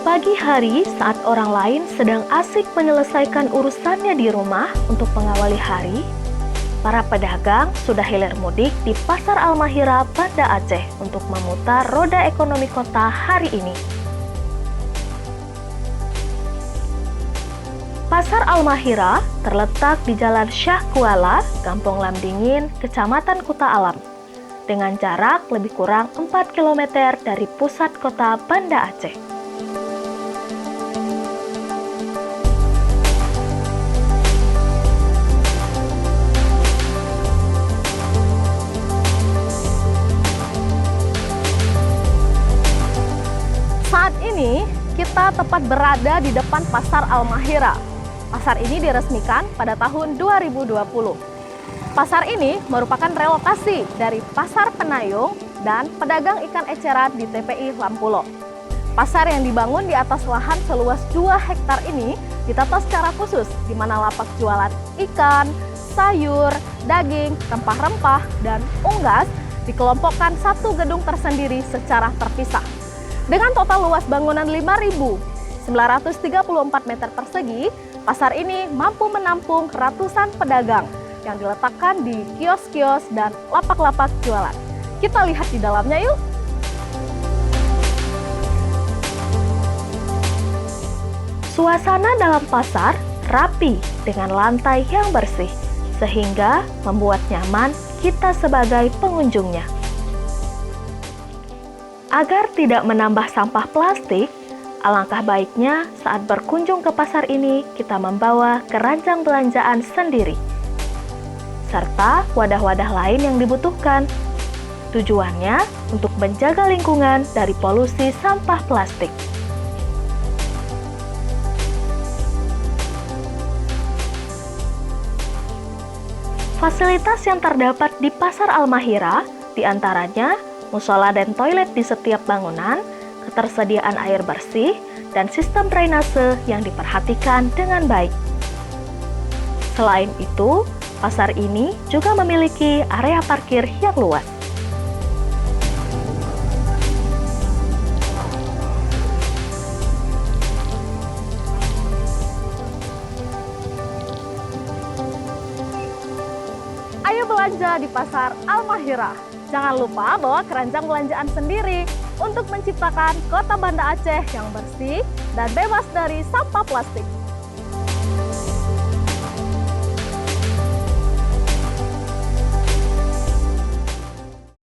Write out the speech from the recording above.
Pagi hari saat orang lain sedang asik menyelesaikan urusannya di rumah untuk mengawali hari, para pedagang sudah hilir mudik di Pasar Al-Mahira, Banda Aceh untuk memutar roda ekonomi kota hari ini. Pasar Al-Mahira terletak di Jalan Syah Kuala, Kampung Lamdingin, Kecamatan Kuta Alam, dengan jarak lebih kurang 4 km dari pusat kota Banda Aceh. Saat ini, kita tepat berada di depan Pasar Al-Mahira. Pasar ini diresmikan pada tahun 2020. Pasar ini merupakan relokasi dari Pasar Penayung dan pedagang ikan eceran di TPI Lampulo. Pasar yang dibangun di atas lahan seluas 2 hektar ini ditata secara khusus, di mana lapak jualan ikan, sayur, daging, rempah-rempah, dan unggas dikelompokkan satu gedung tersendiri secara terpisah. Dengan total luas bangunan 5.934 meter persegi, pasar ini mampu menampung ratusan pedagang yang diletakkan di kios-kios dan lapak-lapak jualan. Kita lihat di dalamnya yuk! Suasana dalam pasar rapi dengan lantai yang bersih, sehingga membuat nyaman kita sebagai pengunjungnya. Agar tidak menambah sampah plastik, alangkah baiknya saat berkunjung ke pasar ini kita membawa keranjang belanjaan sendiri, serta wadah-wadah lain yang dibutuhkan. Tujuannya untuk menjaga lingkungan dari polusi sampah plastik. Fasilitas yang terdapat di Pasar Al-Mahira diantaranya musola dan toilet di setiap bangunan, ketersediaan air bersih, dan sistem drainase yang diperhatikan dengan baik. Selain itu, pasar ini juga memiliki area parkir yang luas. Ayo belanja di Pasar Al-Mahira. Jangan lupa bawa keranjang belanjaan sendiri untuk menciptakan kota Banda Aceh yang bersih dan bebas dari sampah plastik.